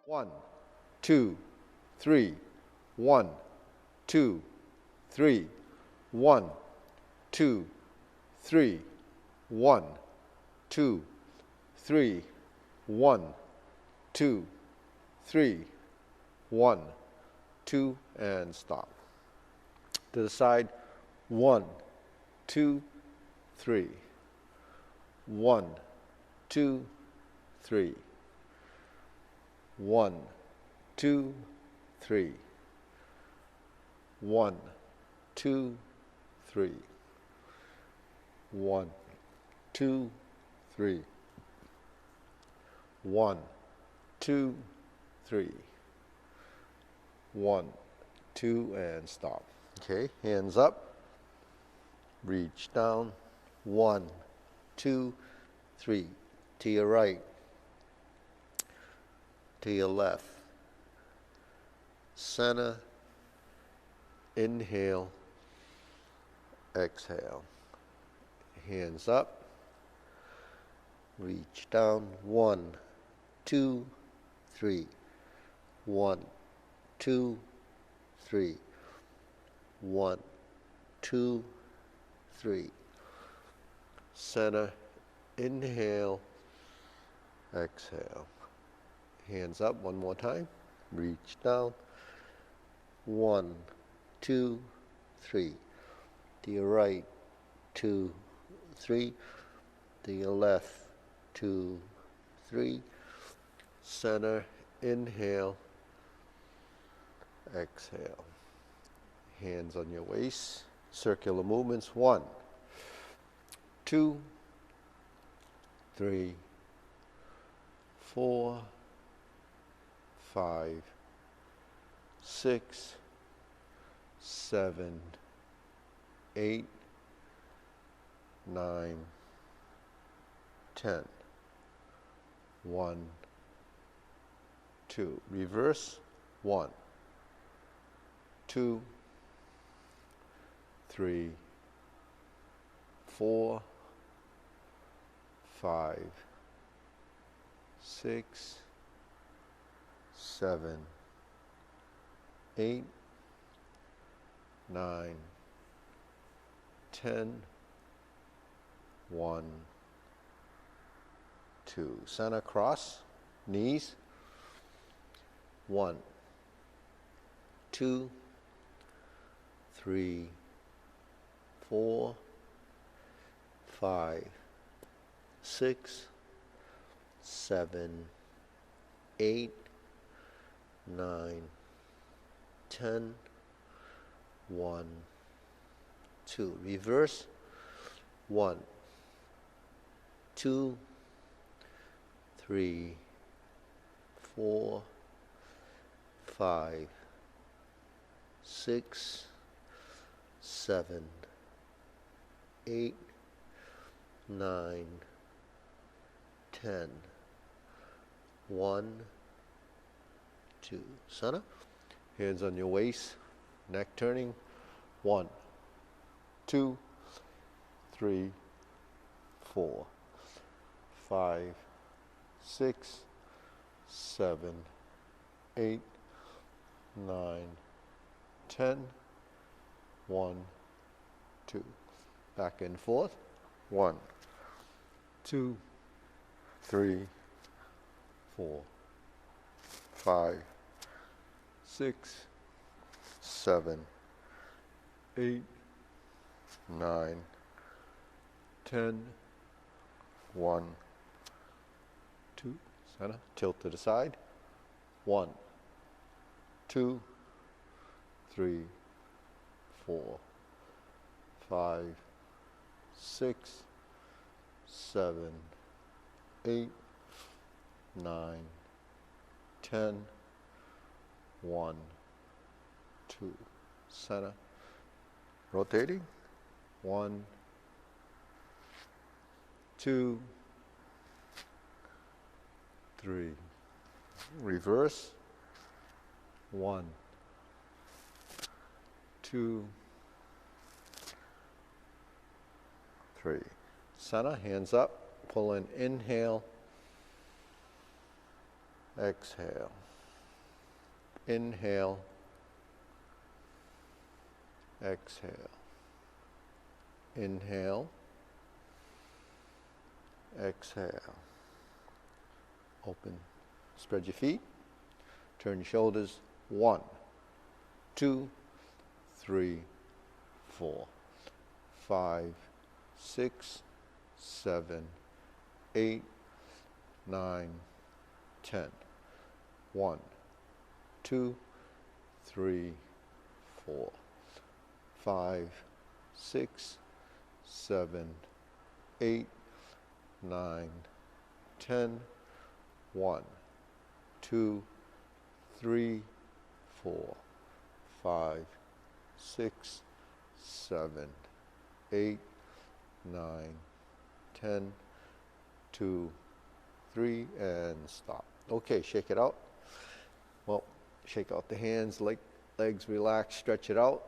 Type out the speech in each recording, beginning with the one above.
1, 2, 3, 1, 2, 3, 1, 2, 3, 1, 2, 3, 1, 2, 3, 1, 2, and stop. To the side, 1, 2, 3, 1, 2, 3, 1, 2, 3, 1, 2, 3, 1, 2, 3, 1, 2, 3, 1, 2, and stop. Okay, hands up, reach down, 1, 2, 3, to your right, to your left, center, inhale, exhale, hands up, reach down, 1, 2, 3, 1, 2, 3, 1, 2, 3, center, inhale, exhale, hands up one more time, reach down, 1, 2, 3, to your right, 2, 3, to your left, 2, 3, center, inhale, exhale, hands on your waist, circular movements, 1, 2, 3, 4, 5, 6, 7, 8, 9, 10. 1, 2. Reverse. 1, 2, 3, 4, 5, 6, 7, 8, 9, 10, 1, 2. Center cross, knees. 1, 2, 3, 4, 5, 6, 7, 8, 9, 10, 1, 2. Reverse. 1, 2, 3, 4, 5, 6, 7, 8, 9, 10, 1, 2. Center. Hands on your waist, neck turning. 1, 2, 3, 4, 5, 6, 7, 8, 9, 10, 1, 2. Back and forth. 1, 2, 3, 4, 5, 6, 7, 8, 9, 10, 1, 2. Center. Tilt to the side. 1, 2, 3, 4, 5, 6, 7, 8, 9, 10, 1, 2. Center. Rotating. 1, 2, 3. Reverse. 1, 2, 3. Center, hands up, pull in, inhale, exhale, inhale, exhale, inhale, exhale. Open, spread your feet, turn your shoulders, 1, 2, 3, 4, 5, 6, 7, 8, 9, 10. 1, 2, 3, 4, 5, 6, 7, 8, 9, 10. 1, 2, 3, 4, 5, 6, 7, 8, 9, 10, 2, 3, and stop. Okay, shake it out. Well, shake out the hands, legs relax, stretch it out.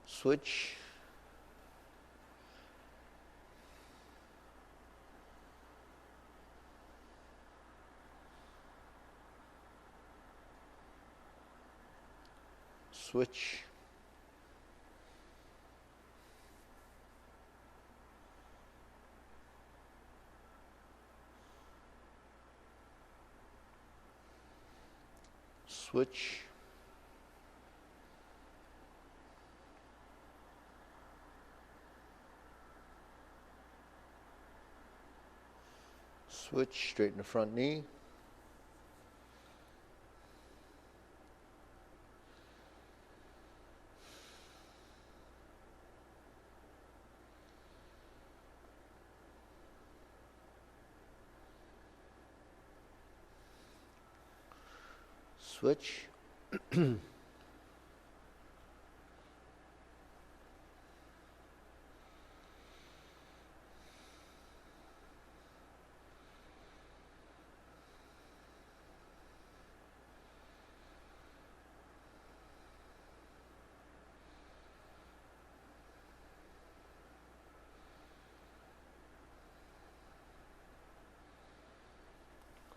Switch. Switch. Switch. Switch, straighten the front knee. Switch.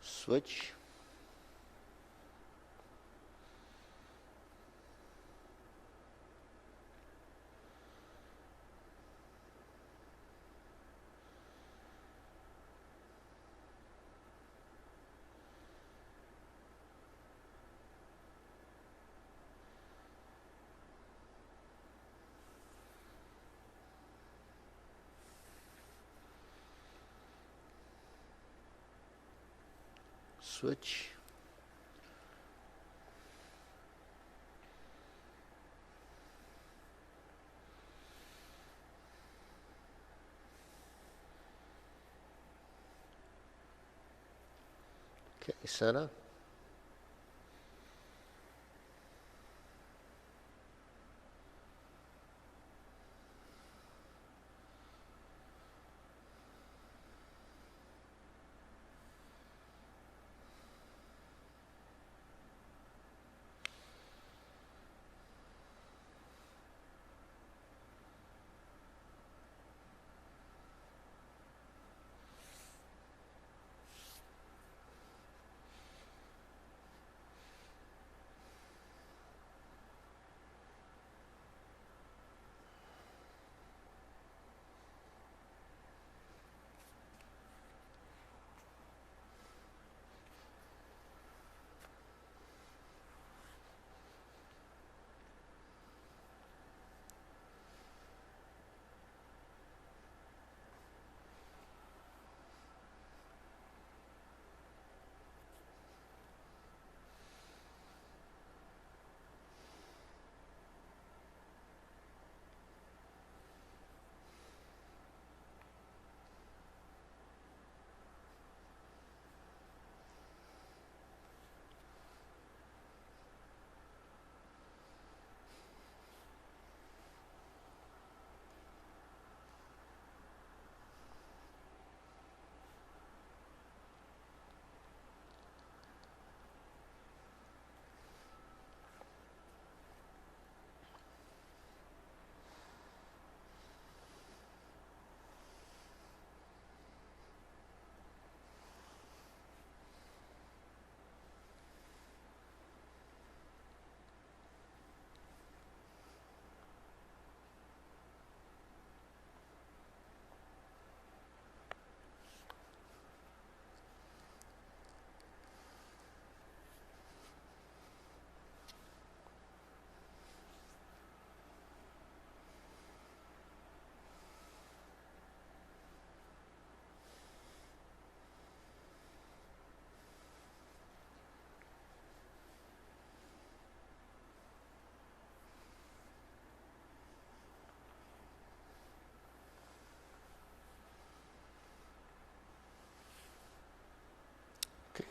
Switch. Switch. Okay, center.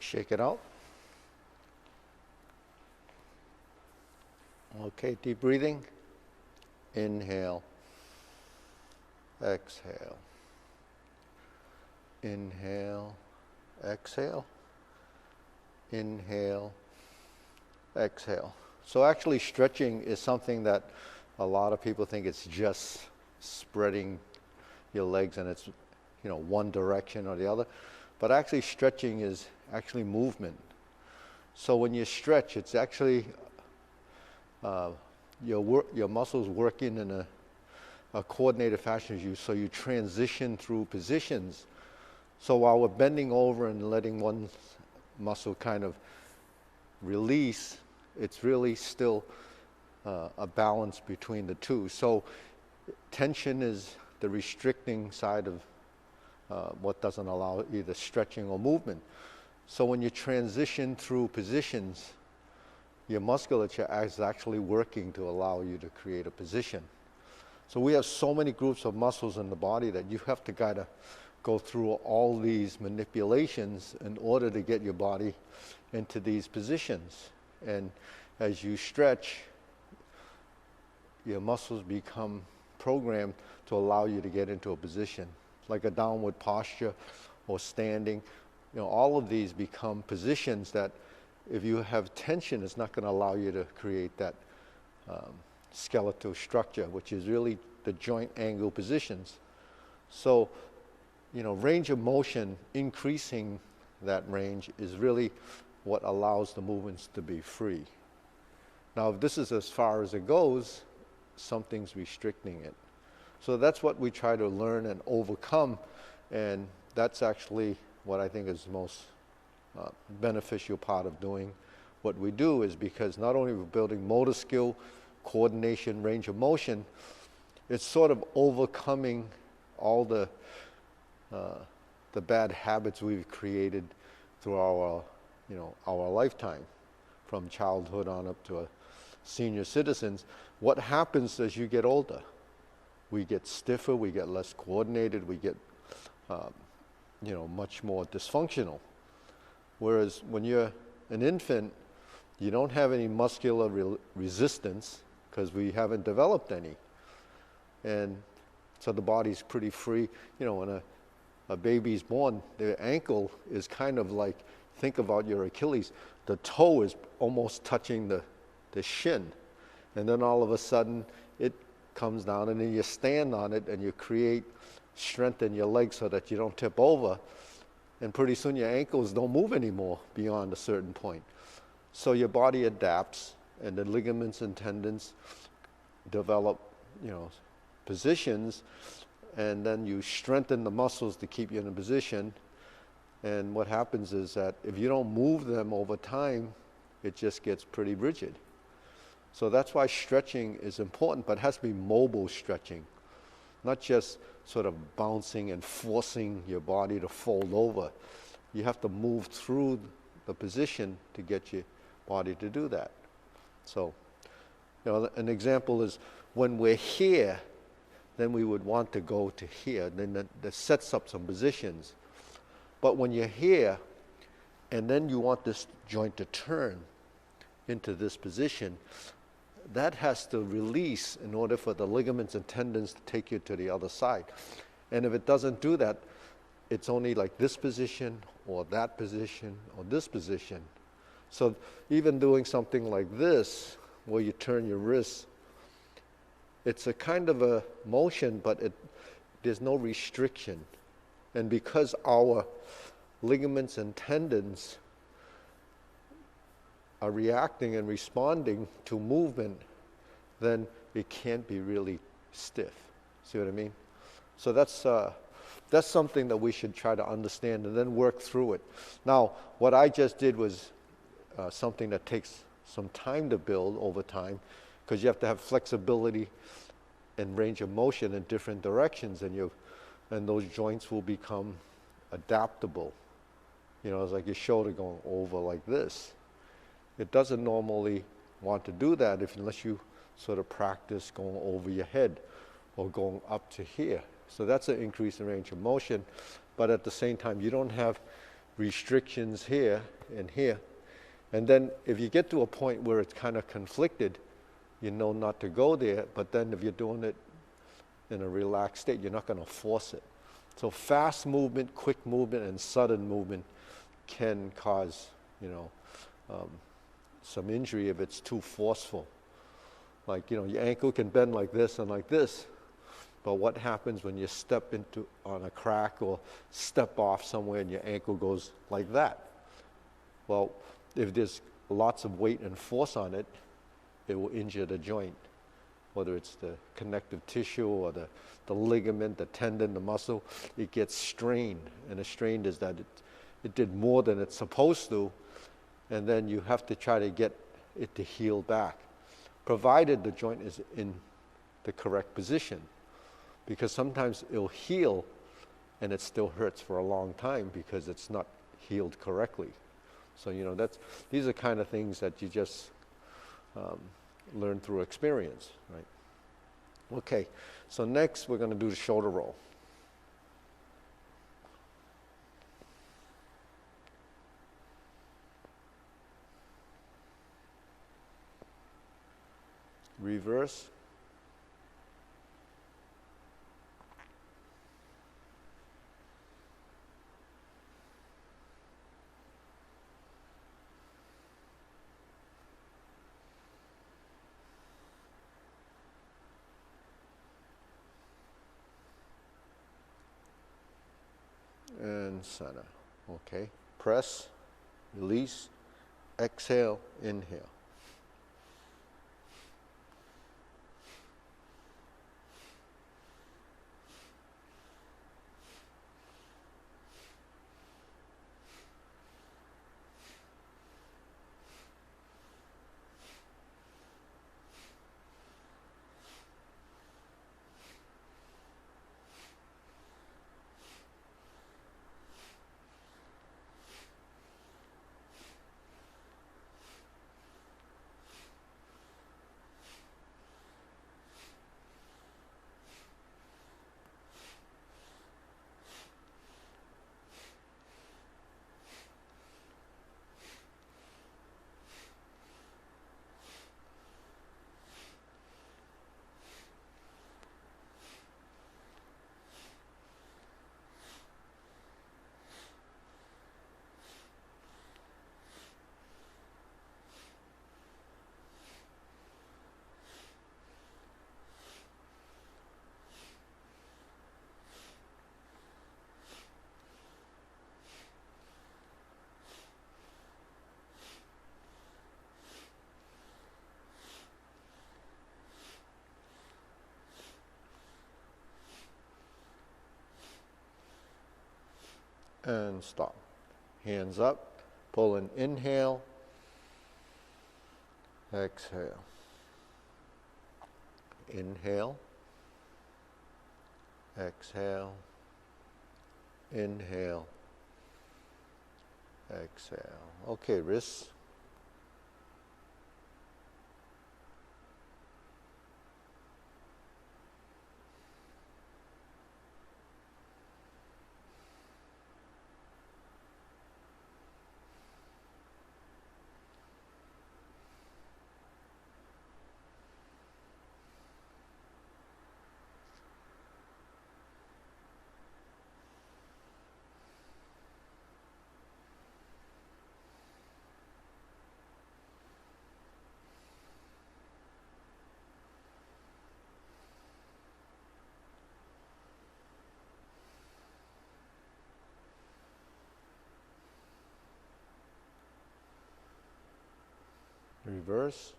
Shake it out. Okay, deep breathing. Inhale. Exhale. Inhale. Exhale. Inhale. Exhale. So actually stretching is something that a lot of people think it's just spreading your legs and it's, one direction or the other. But actually stretching is actually movement. So when you stretch, it's actually your muscles working in a coordinated fashion, so you transition through positions. So while we're bending over and letting one muscle kind of release, it's really still a balance between the two. So tension is the restricting side of what doesn't allow either stretching or movement. So when you transition through positions, your musculature is actually working to allow you to create a position. So we have so many groups of muscles in the body that you have to kind of go through all these manipulations in order to get your body into these positions. And as you stretch, your muscles become programmed to allow you to get into a position, like a downward posture or standing. All of these become positions that if you have tension, it's not going to allow you to create that skeletal structure, which is really the joint angle positions. So, range of motion, increasing that range is really what allows the movements to be free. Now, if this is as far as it goes, something's restricting it. So that's what we try to learn and overcome, and that's actually what I think is the most beneficial part of doing what we do, is because not only we're building motor skill, coordination, range of motion, it's sort of overcoming all the bad habits we've created through our lifetime, from childhood on up to senior citizens. What happens as you get older? We get stiffer, we get less coordinated, we get much more dysfunctional. Whereas when you're an infant, you don't have any muscular resistance because we haven't developed any. And so the body's pretty free. When a baby's born, their ankle is kind of like, think about your Achilles. The toe is almost touching the shin. And then all of a sudden, it comes down, and then you stand on it, and you create strength in your legs so that you don't tip over. And pretty soon your ankles don't move anymore beyond a certain point. So your body adapts, and the ligaments and tendons develop, positions, and then you strengthen the muscles to keep you in a position. And what happens is that if you don't move them over time, it just gets pretty rigid. So that's why stretching is important, but it has to be mobile stretching, not just sort of bouncing and forcing your body to fold over. You have to move through the position to get your body to do that. So, an example is when we're here, then we would want to go to here. Then that sets up some positions. But when you're here, and then you want this joint to turn into this position, that has to release in order for the ligaments and tendons to take you to the other side. And if it doesn't do that, it's only like this position or that position or this position. So even doing something like this, where you turn your wrists, it's a kind of a motion, but there's no restriction. And because our ligaments and tendons are reacting and responding to movement, then it can't be really stiff. See what I mean? So that's something that we should try to understand and then work through it. Now, what I just did was something that takes some time to build over time, because you have to have flexibility and range of motion in different directions, and those joints will become adaptable. It's like your shoulder going over like this. It doesn't normally want to do that unless you sort of practice going over your head or going up to here. So that's an increase in range of motion, but at the same time, you don't have restrictions here and here. And then if you get to a point where it's kind of conflicted, you know not to go there, but then if you're doing it in a relaxed state, you're not going to force it. So fast movement, quick movement, and sudden movement can cause, some injury if it's too forceful. Like, your ankle can bend like this and like this, but what happens when you step on a crack or step off somewhere and your ankle goes like that? Well, if there's lots of weight and force on it, it will injure the joint, whether it's the connective tissue or the ligament, the tendon, the muscle. It gets strained, and the strain is that it did more than it's supposed to, and then you have to try to get it to heal back, provided the joint is in the correct position, because sometimes it'll heal and it still hurts for a long time because it's not healed correctly. So, these are kind of things that you just learn through experience, right? Okay, so next we're going to do the shoulder roll. Reverse. And center. Okay. Press, release, exhale, inhale. And stop. Hands up. Pull an inhale. Exhale. Inhale. Exhale. Inhale. Exhale. Okay, wrists. Reverse.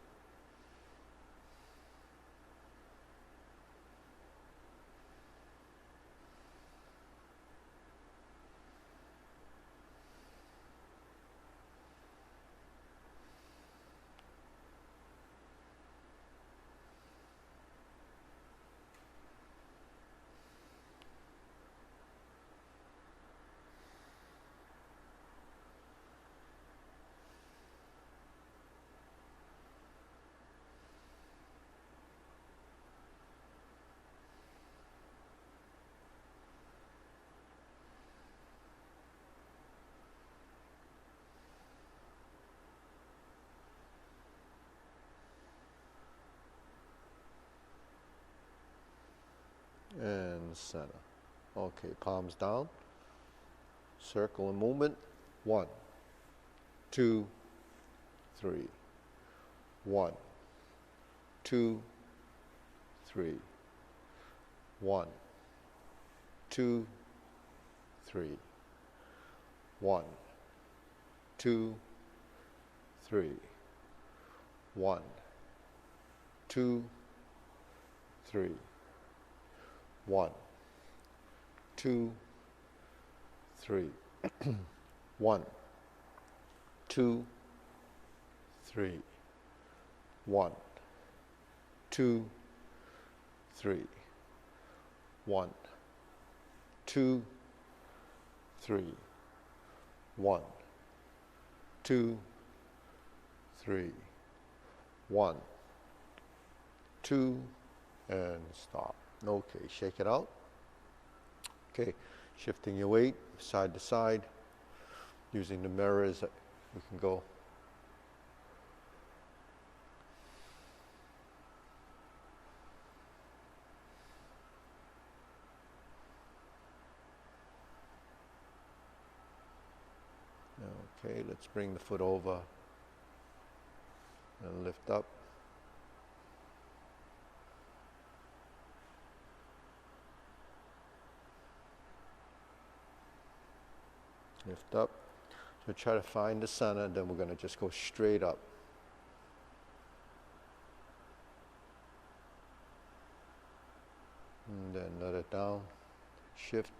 center. Okay, palms down. Circle and movement. 1, 2, 3. 1, 2, 3. 1, 2, 3. 1, 2, 3. 1, 2, 3. 1, 2, 3. 1, 2, 3. 1, 2, 3. 1, 2, 3. 1, 2, 3. 1, 2, and stop. Okay, shake it out. Okay, shifting your weight side to side. Using the mirrors, we can go. Okay, let's bring the foot over and lift up. Lift up. So try to find the center, then we're going to just go straight up. And then let it down. Shift.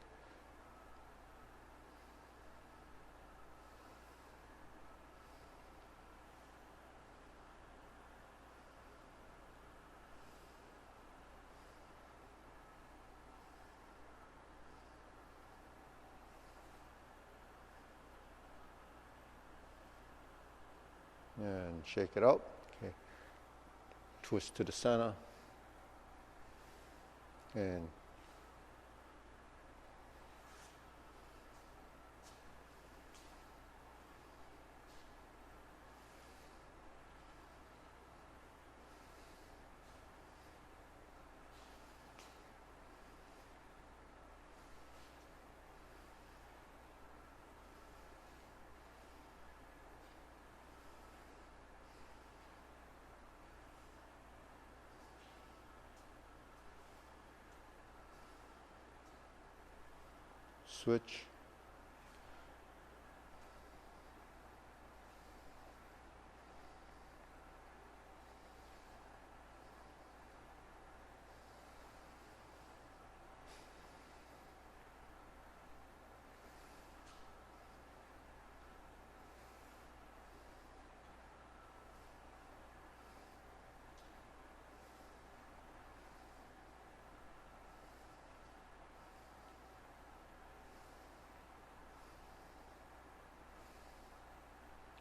And shake it out. Okay. Twist to the center. And switch.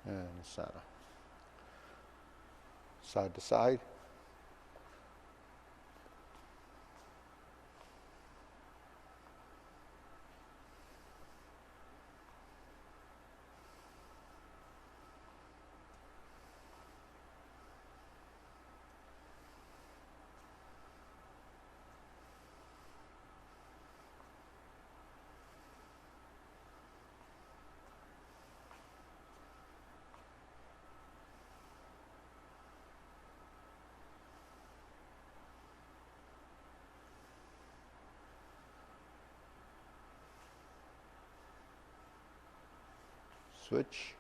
And center. Side to side. Switch.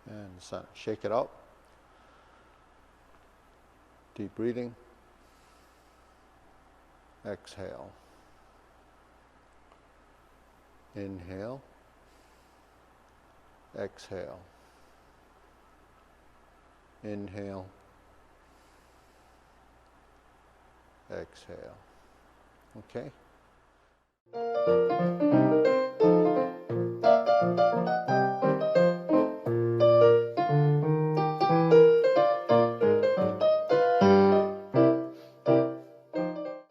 And center. Shake it out. Deep breathing. Exhale. Inhale. Exhale. Inhale. Exhale. Okay?